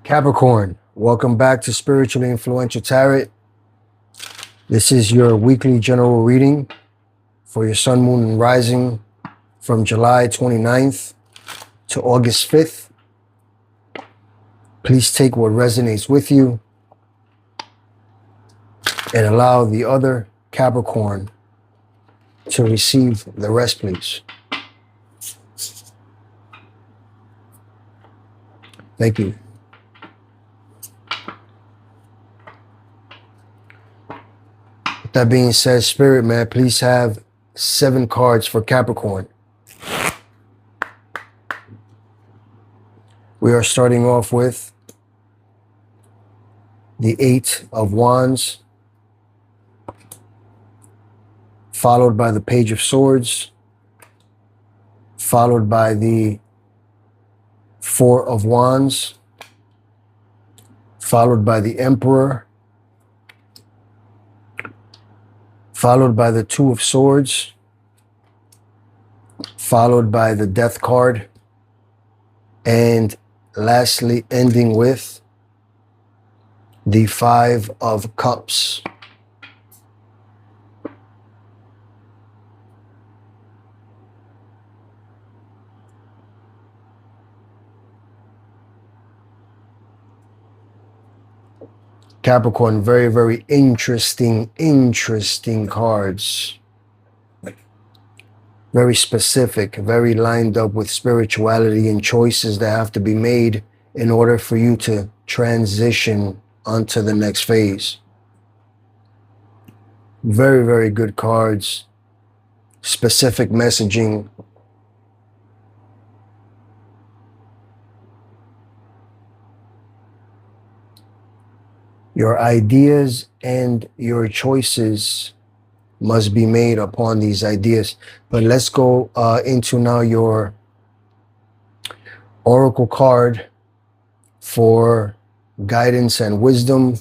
Capricorn, welcome back to Spiritually Influential Tarot. This is your weekly general reading for your sun, moon, and rising from July 29th to August 5th. Please take what resonates with you and allow the other Capricorn to receive the rest, please. Thank you. With that being said, Spirit, man, please have 7 cards for Capricorn. We are starting off with the 8 of Wands, followed by the Page of Swords, followed by the 4 of Wands, followed by the Emperor, followed by the 2 of Swords, followed by the Death card, and lastly ending with the 5 of Cups. Capricorn, very, very interesting cards. Very specific, very lined up with spirituality and choices that have to be made in order for you to transition onto the next phase. Very, very good cards. Specific messaging. Your ideas and your choices must be made upon these ideas. But let's go into now your oracle card for guidance and wisdom.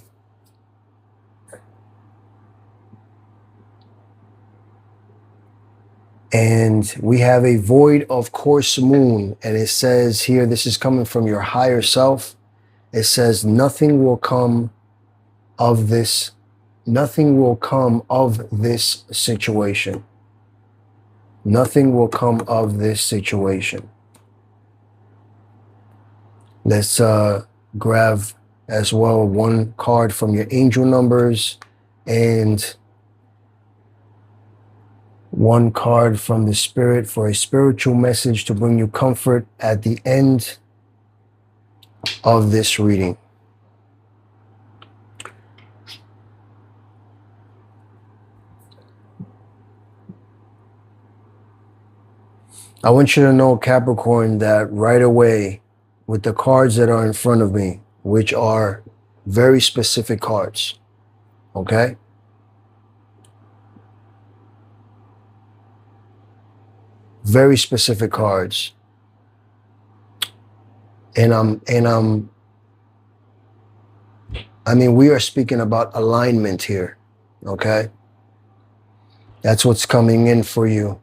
And we have a void of course moon, and it says here, this is coming from your higher self. It says nothing will come of this situation. Nothing will come of this situation. Let's grab as well 1 card from your angel numbers and 1 card from the Spirit for a spiritual message to bring you comfort at the end of this reading. I want you to know, Capricorn, that right away with the cards that are in front of me, which are very specific cards, okay? Very specific cards. And I mean, we are speaking about alignment here, okay? That's what's coming in for you.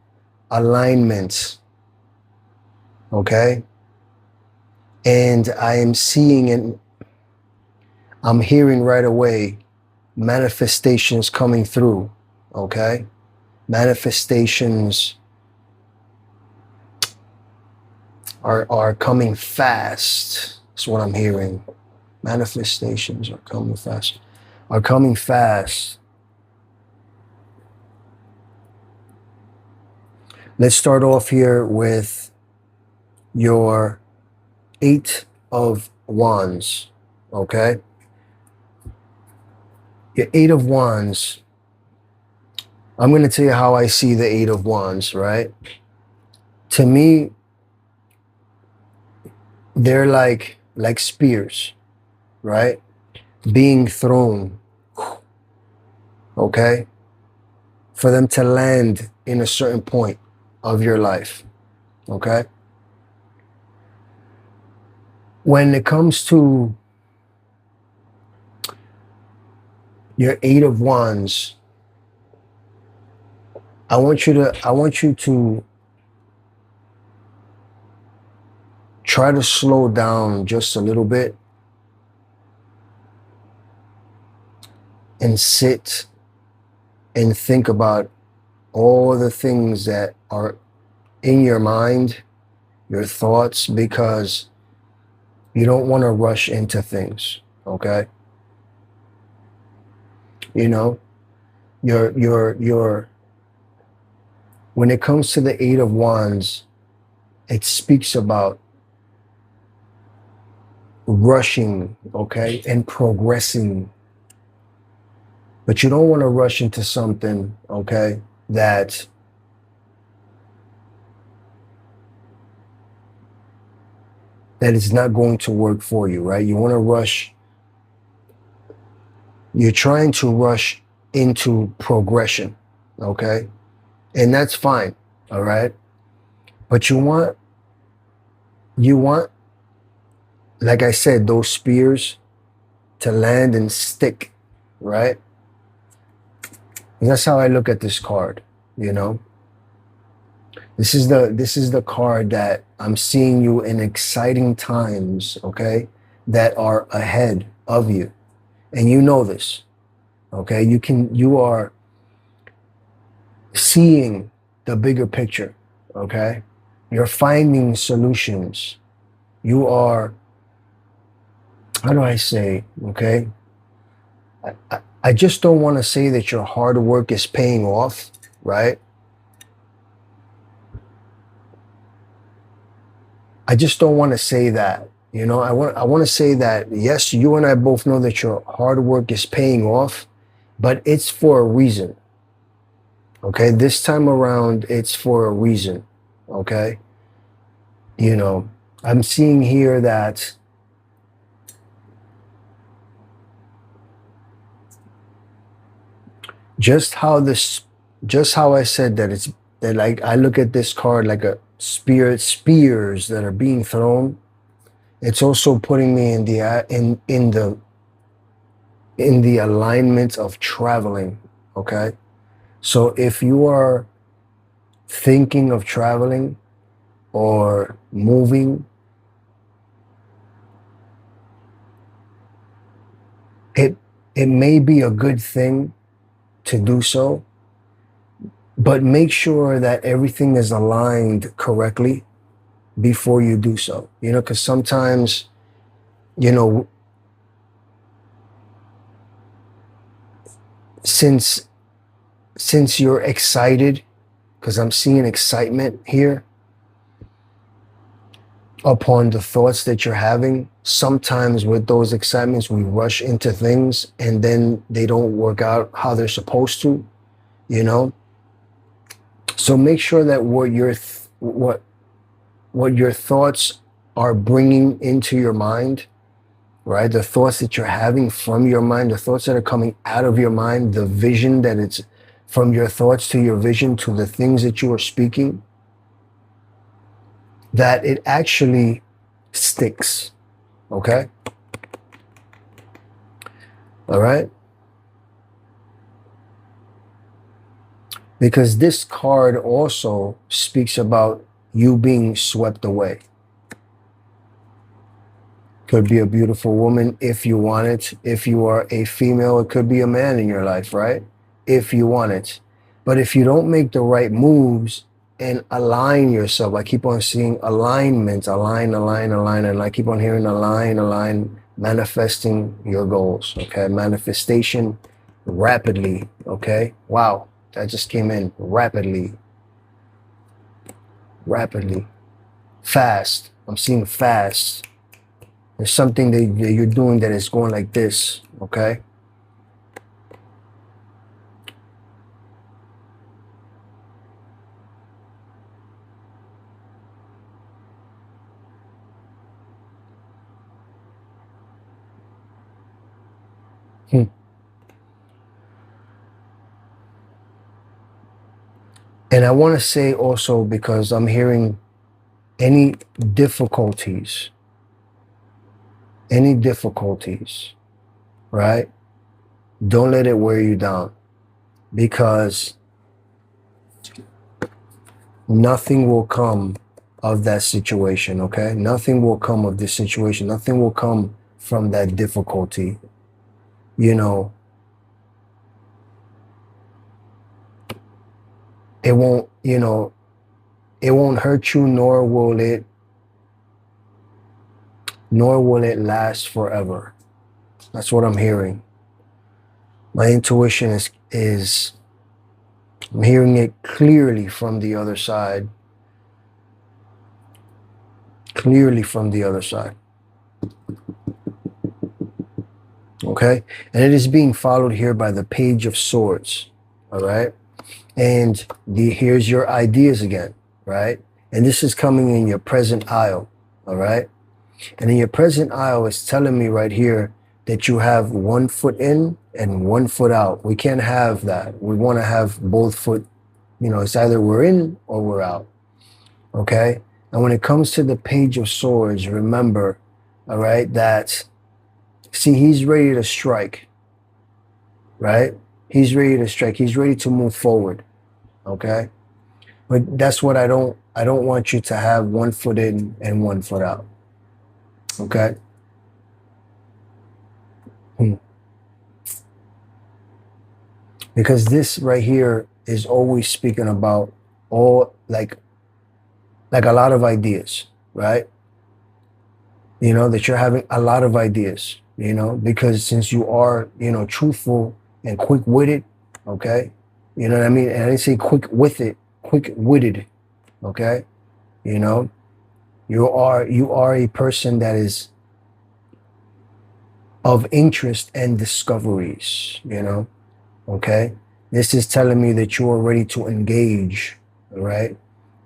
Alignment. Okay? And I am seeing and I'm hearing right away manifestations coming through. Okay? Manifestations are coming fast. That's what I'm hearing. Manifestations are coming fast. Are coming fast. Let's start off here with your 8 of Wands, okay? Your 8 of Wands, I'm going to tell you how I see the 8 of Wands, right? To me, they're like spears, right? Being thrown, okay? For them to land in a certain point of your life, okay? When it comes to your 8 of Wands, I want you to try to slow down just a little bit and sit and think about all the things that are in your mind, your thoughts, because you don't want to rush into things, okay? You know, when it comes to the Eight of Wands, it speaks about rushing, okay, and progressing. But you don't want to rush into something, okay, that is not going to work for you, right? You want to rush. You're trying to rush into progression, okay? And that's fine, all right? But you want, like I said, those spears to land and stick, right? And that's how I look at this card, you know? This is the card that I'm seeing you in exciting times, okay, that are ahead of you. And you know this, okay? You are seeing the bigger picture, okay? You're finding solutions. You are, how do I say, okay? I just don't want to say that your hard work is paying off, right? I just don't want to say that. You know, I want to say that, yes, you and I both know that your hard work is paying off, but it's for a reason. Okay, this time around, it's for a reason. Okay, you know, I'm seeing here that just how I said that it's that, like, I look at this card like a spears that are being thrown. It's also putting me in the alignment of traveling. Okay, so if you are thinking of traveling or moving, it may be a good thing to do so, but make sure that everything is aligned correctly before you do so. You know, because sometimes, you know, since you're excited, because I'm seeing excitement here upon the thoughts that you're having, sometimes with those excitements, we rush into things and then they don't work out how they're supposed to, you know? So make sure that what your thoughts are bringing into your mind, right? The thoughts that you're having from your mind, the thoughts that are coming out of your mind, the vision that it's from your thoughts to your vision to the things that you are speaking, that it actually sticks, okay? All right? Because this card also speaks about you being swept away. Could be a beautiful woman if you want it. If you are a female, it could be a man in your life, right? If you want it. But if you don't make the right moves and align yourself, I keep on seeing alignment, align, and I keep on hearing align, manifesting your goals, okay? Manifestation rapidly, okay? Wow, that just came in rapidly, fast. I'm seeing fast. There's something that you're doing that is going like this, okay? And I want to say also, because I'm hearing any difficulties, right? Don't let it wear you down, because nothing will come of that situation, okay? Nothing will come of this situation. Nothing will come from that difficulty. You know, it won't, you know, it won't hurt you, nor will it last forever. That's what I'm hearing. My intuition is I'm hearing it clearly from the other side. Clearly from the other side. Okay? And it is being followed here by the Page of Swords. All right? And here's your ideas again, right? And this is coming in your present aisle. All right? And in your present aisle, it's telling me right here that you have 1 foot in and 1 foot out. We can't have that. We want to have both foot, you know, it's either we're in or we're out. Okay? And when it comes to the Page of Swords, remember, all right, that, see, he's ready to strike, right? He's ready to strike. He's ready to move forward, okay? But that's what I don't want you to have 1 foot in and 1 foot out, okay? Because this right here is always speaking about all, like a lot of ideas, right? You know, that you're having a lot of ideas, you know, because since you are, you know, truthful and quick-witted, okay? You know what I mean? And I didn't say quick-witted, okay? You know, you are a person that is of interest and discoveries, you know, okay? This is telling me that you are ready to engage, right?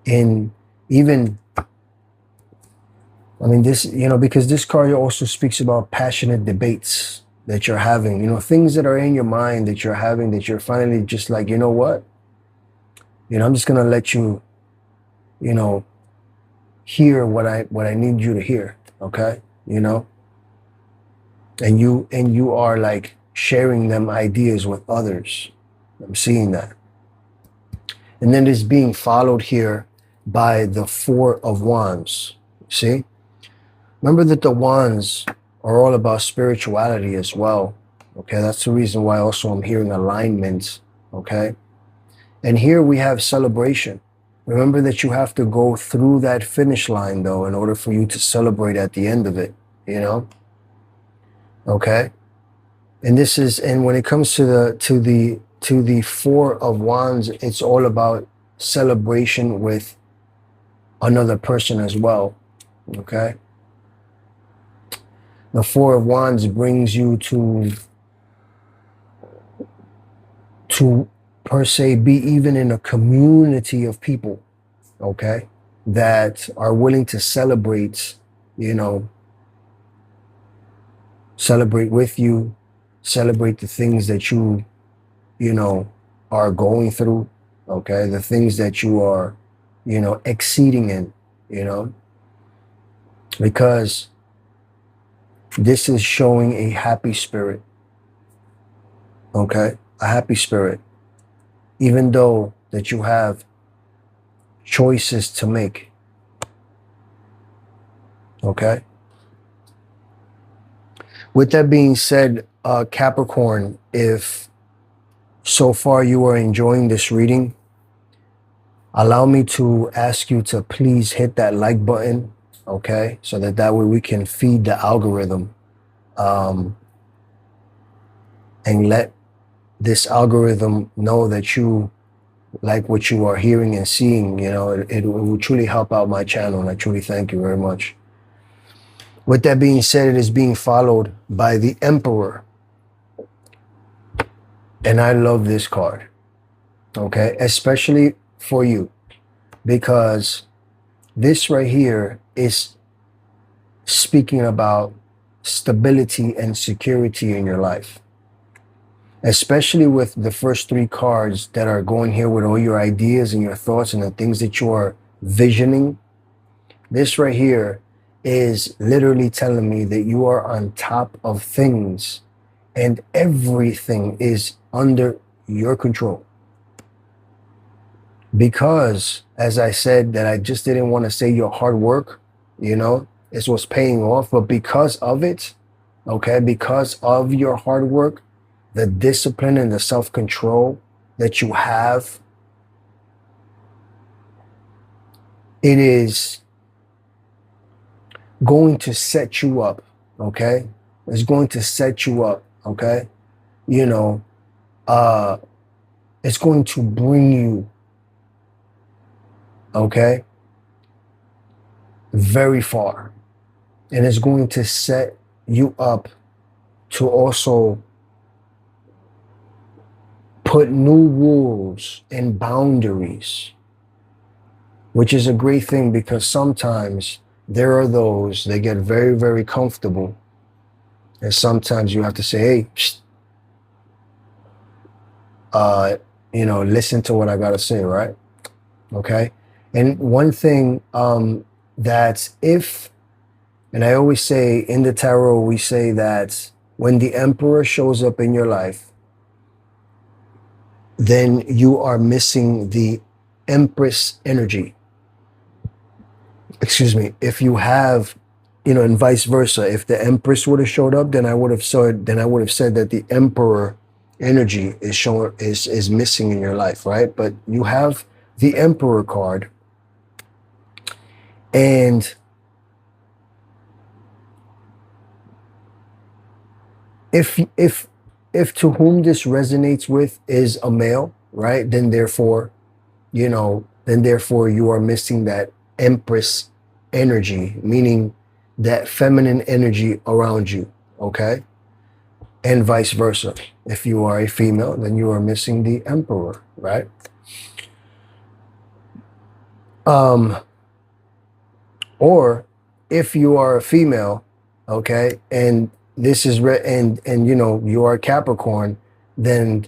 In even, I mean, this, you know, because this card also speaks about passionate debates that you're having, you know, things that are in your mind that you're having, that you're finally just like, you know what? You know, I'm just going to let you, you know, hear what I need you to hear, okay? You know? And you are like sharing them ideas with others. I'm seeing that. And then it's being followed here by the Four of Wands. See? Remember that the wands are all about spirituality as well. Okay, that's the reason why also I'm hearing alignment. Okay, and here we have celebration. Remember that you have to go through that finish line though in order for you to celebrate at the end of it, you know? Okay? And this is, and when it comes to the Four of Wands, it's all about celebration with another person as well. Okay? The Four of Wands brings you to per se be even in a community of people, okay, that are willing to celebrate, you know, celebrate with you, celebrate the things that you know, are going through, okay, the things that you are, you know, exceeding in, you know, because this is showing a happy spirit, okay, a happy spirit, even though that you have choices to make, okay? With that being said, Capricorn, if so far you are enjoying this reading, allow me to ask you to please hit that like button, okay? So that way we can feed the algorithm and let this algorithm know that you like what you are hearing and seeing. You know, it will truly help out my channel, and I truly thank you very much. With that being said, it is being followed by the Emperor. And I love this card, okay? Especially for you, because this right here is speaking about stability and security in your life. Especially with the first three cards that are going here with all your ideas and your thoughts and the things that you are visioning. This right here is literally telling me that you are on top of things and everything is under your control. Because, as I said, that I just didn't want to say your hard work, you know, is what's paying off. But because of it, okay, because of your hard work, the discipline and the self-control that you have, it is going to set you up, okay? It's going to set you up, okay? You know, it's going to bring you, okay, very far. And it's going to set you up to also put new rules and boundaries, which is a great thing, because sometimes there are those that get very, very comfortable. And sometimes you have to say, hey, psst, listen to what I got to say, right? Okay. And one thing that and I always say in the tarot, we say that when the Emperor shows up in your life, then you are missing the Empress energy. Excuse me. If you have, and vice versa, if the Empress would have showed up, then I would have said that the Emperor energy is missing in your life, right? But you have the Emperor card, and if to whom this resonates with is a male, right? Then therefore you are missing that Empress energy, meaning that feminine energy around you, okay? And vice versa. If you are a female, then you are missing the Emperor, right? Or if you are a female, okay, and this is and you are Capricorn, then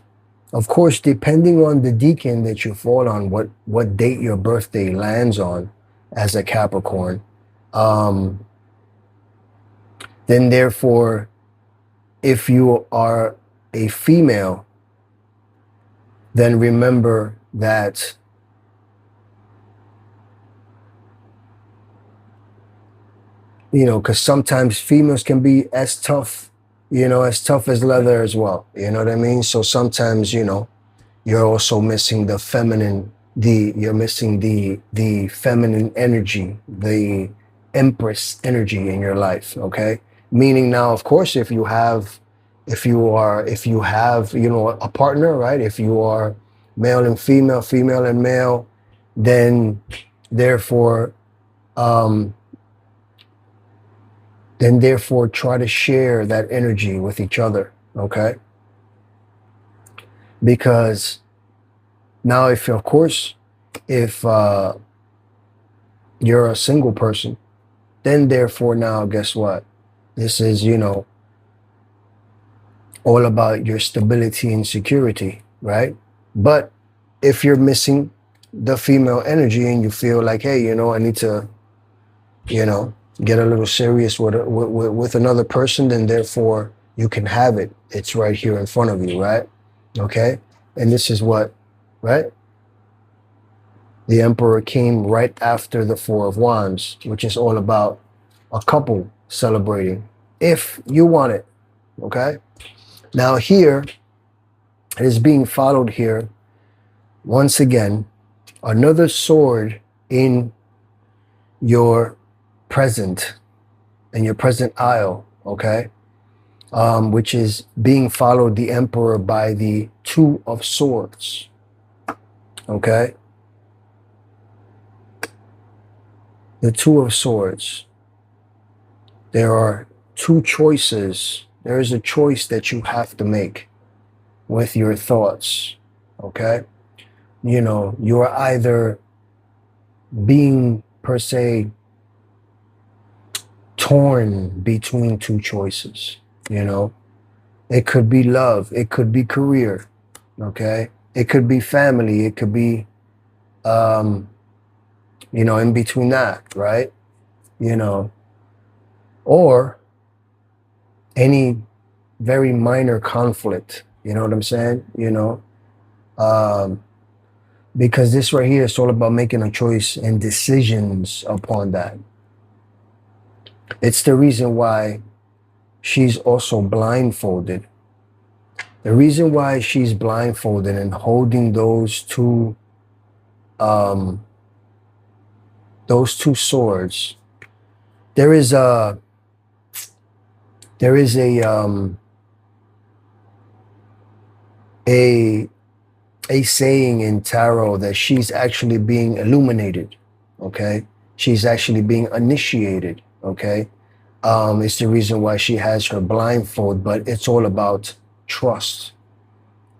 of course, depending on the decan that you fall on, what date your birthday lands on as a Capricorn, then therefore, if you are a female, then remember that because sometimes females can be as tough as leather as well. You know what I mean? So sometimes, you're also missing the feminine, you're missing the feminine energy, the Empress energy in your life, okay? Meaning now, of course, if you have, a partner, right? If you are male and female, female and male, then therefore try to share that energy with each other, okay? Because now, if you're a single person, then therefore now, guess what? This is, all about your stability and security, right? But if you're missing the female energy and you feel like, hey, I need to, get a little serious with another person, then therefore you can have it. It's right here in front of you, right? Okay? And this is what, right? The Emperor came right after the Four of Wands, which is all about a couple celebrating, if you want it, okay? Now here, it is being followed here, once again, another sword in your present aisle, okay? Which is being followed, the Emperor, by the Two of Swords, okay? The Two of Swords. There are two choices. There is a choice that you have to make with your thoughts, okay? You are either being, per se, torn between two choices, It could be love, it could be career, okay? It could be family, it could be, in between that, right? Or any very minor conflict, you know what I'm saying? Because this right here is all about making a choice and decisions upon that. It's the reason why she's also blindfolded. The reason why she's blindfolded and holding those two those two swords, there is a a saying in tarot that she's actually being illuminated, okay? She's actually being initiated, okay? It's the reason why she has her blindfold, but it's all about trust.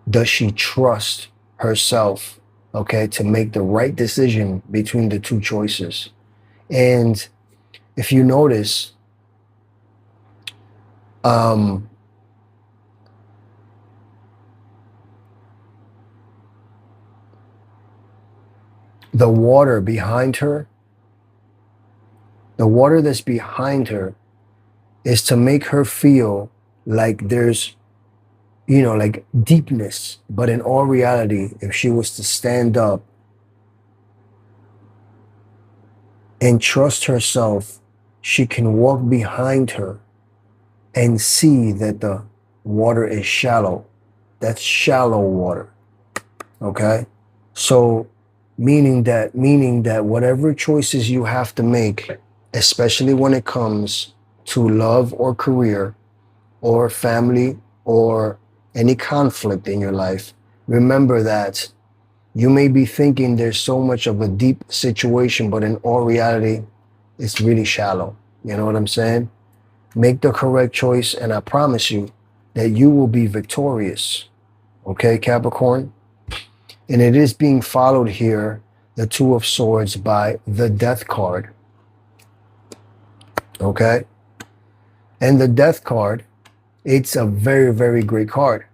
Does she trust herself, okay, to make the right decision between the two choices? And if you notice, the water behind her, the water that's behind her is to make her feel like there's, you know, like deepness. But in all reality, if she was to stand up and trust herself, she can walk behind her and see that the water is shallow. That's shallow water, okay? So meaning that whatever choices you have to make, especially when it comes to love or career or family or any conflict in your life, remember that you may be thinking there's so much of a deep situation, but in all reality, it's really shallow. You know what I'm saying? Make the correct choice, and I promise you that you will be victorious. Okay, Capricorn? And it is being followed here, the Two of Swords, by the Death card. Okay? And the Death card, it's a very, very great card.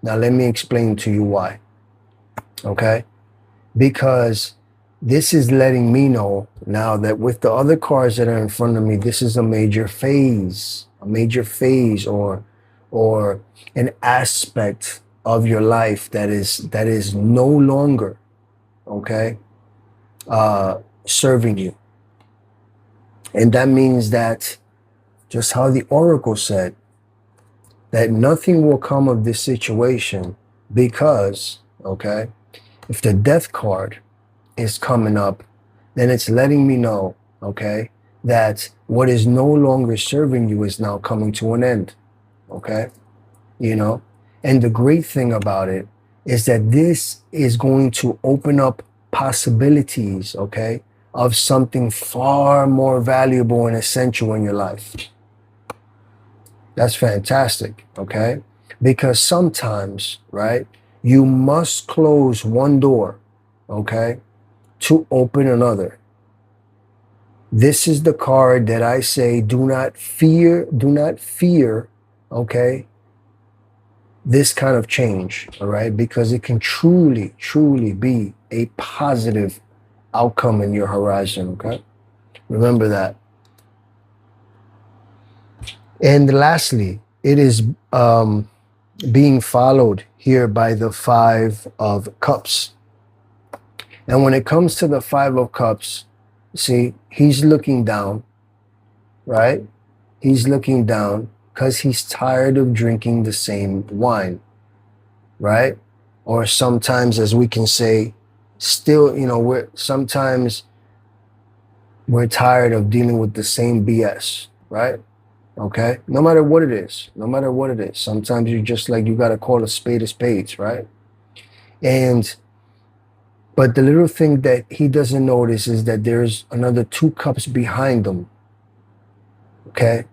Now, let me explain to you why. Okay? Because this is letting me know now that with the other cards that are in front of me, this is a major phase or an aspect of your life that is no longer, okay, serving you. And that means that, just how the oracle said, that nothing will come of this situation because, okay, if the Death card is coming up, then it's letting me know, okay, that what is no longer serving you is now coming to an end, okay, you know. And the great thing about it is that this is going to open up possibilities, okay, of something far more valuable and essential in your life. That's fantastic, okay? Because sometimes, right, you must close one door, okay, to open another. This is the card that I say, do not fear, okay, this kind of change, all right? Because it can truly, truly be a positive outcome in your horizon, okay? Remember that. And lastly, it is being followed here by the Five of Cups. And when it comes to the Five of Cups, see, he's looking down, right? He's looking down because he's tired of drinking the same wine, right? Or sometimes, as we can say, still, you know, sometimes we're tired of dealing with the same BS, right? Okay? No matter what it is, sometimes you just like, you got to call a spades, right? But the little thing that he doesn't notice is that there's another 2 cups behind them. Okay?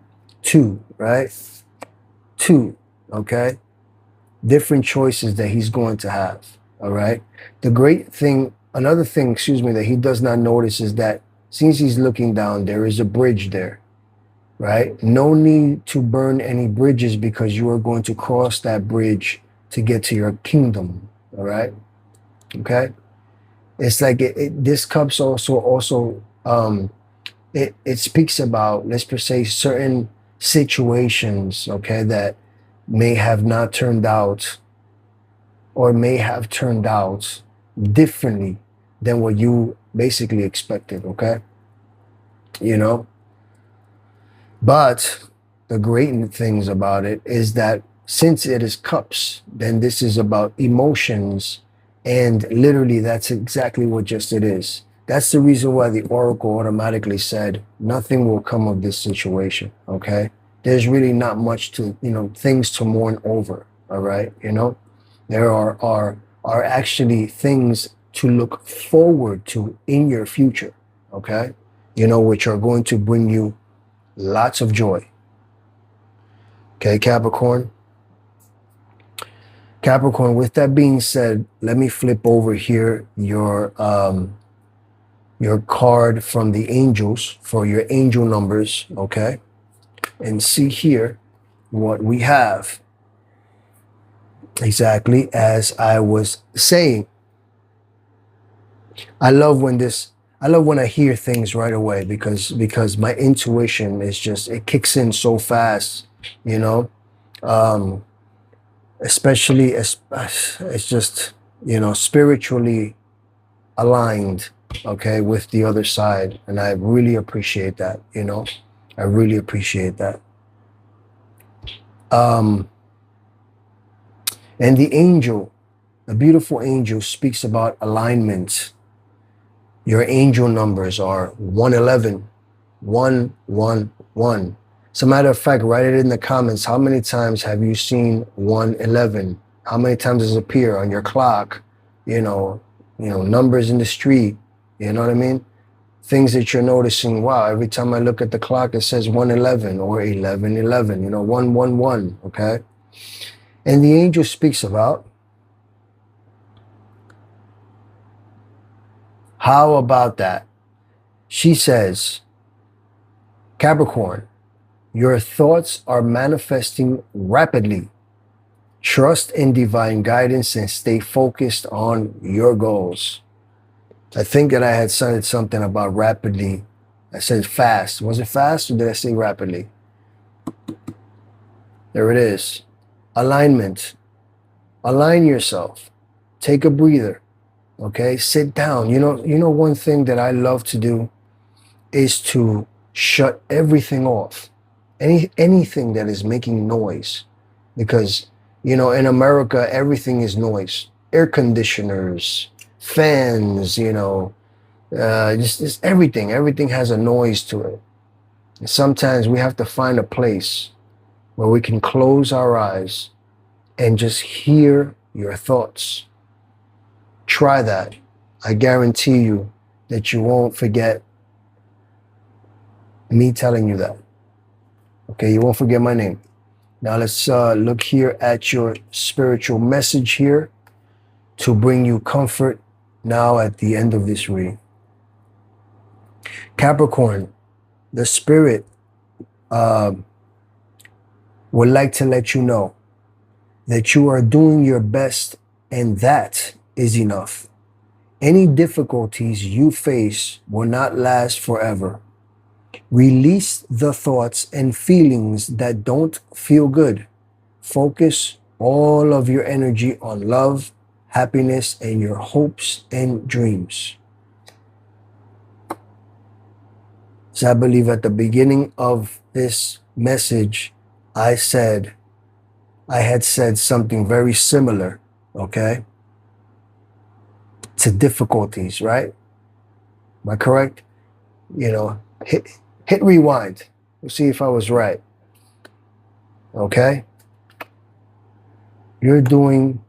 2, right? 2, okay? Different choices that he's going to have, all right? Another thing, that he does not notice is that since he's looking down, there is a bridge there, right? No need to burn any bridges because you are going to cross that bridge to get to your kingdom, all right? Okay? It's like this cups also it speaks about, let's per se, certain situations, okay, that may have not turned out or may have turned out differently than what you basically expected, okay? You know? But the great things about it is that since it is cups, then this is about emotions, and literally that's exactly what just it is. That's the reason why the oracle automatically said nothing will come of this situation. Okay, there's really not much to, things to mourn over. All right, there are actually things to look forward to in your future. Okay, which are going to bring you lots of joy. Okay, Capricorn. Capricorn, with that being said, let me flip over here your card from the angels for your angel numbers, okay? And see here what we have. Exactly as I was saying. I love when I hear things right away because my intuition is just, it kicks in so fast, especially it's just, spiritually aligned, okay, with the other side. And I really appreciate that, I really appreciate that. And the angel, the beautiful angel, speaks about alignment. Your angel numbers are 111, 111. As a matter of fact, write it in the comments. How many times have you seen 111? How many times does it appear on your clock? Numbers in the street. You know what I mean? Things that you're noticing. Wow, every time I look at the clock, it says 111 or 1111. 111. Okay. And the angel speaks about, how about that? She says, Capricorn, your thoughts are manifesting rapidly. Trust in divine guidance and stay focused on your goals. I think that I had said something about rapidly. I said fast. Was it fast or did I say rapidly? There it is. Alignment. Align yourself. Take a breather. Okay? Sit down. One thing that I love to do is to shut everything off. Anything that is making noise. Because, in America, everything is noise. Air conditioners, fans, just everything. Everything has a noise to it. And sometimes we have to find a place where we can close our eyes and just hear your thoughts. Try that. I guarantee you that you won't forget me telling you that. Okay, you won't forget my name. Now let's look here at your spiritual message here to bring you comfort now at the end of this reading. Capricorn, the spirit would like to let you know that you are doing your best and that is enough. Any difficulties you face will not last forever. Release the thoughts and feelings that don't feel good. Focus all of your energy on love, happiness, and your hopes and dreams. So I believe at the beginning of this message, I had said something very similar, okay, to difficulties, right? Am I correct? Hit rewind. We'll see if I was right. Okay? You're doing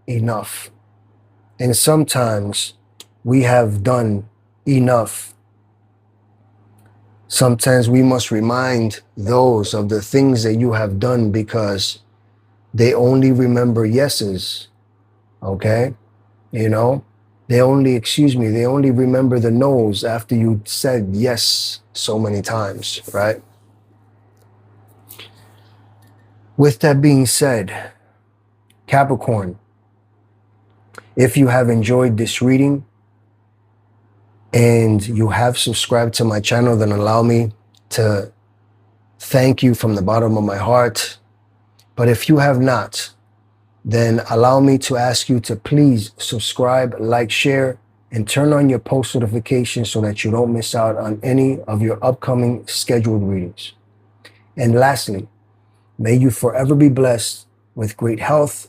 enough. And sometimes we have done enough. Sometimes we must remind those of the things that you have done because they only remember yeses. Okay? They only remember the no's after you said yes so many times, right? With that being said, Capricorn, if you have enjoyed this reading and you have subscribed to my channel, then allow me to thank you from the bottom of my heart. But if you have not, then allow me to ask you to please subscribe, like, share, and turn on your post notifications so that you don't miss out on any of your upcoming scheduled readings. And lastly, may you forever be blessed with great health,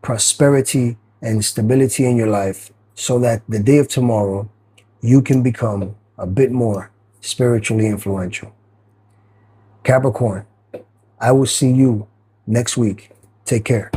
prosperity, and stability in your life so that the day of tomorrow you can become a bit more spiritually influential. Capricorn, I will see you next week. Take care.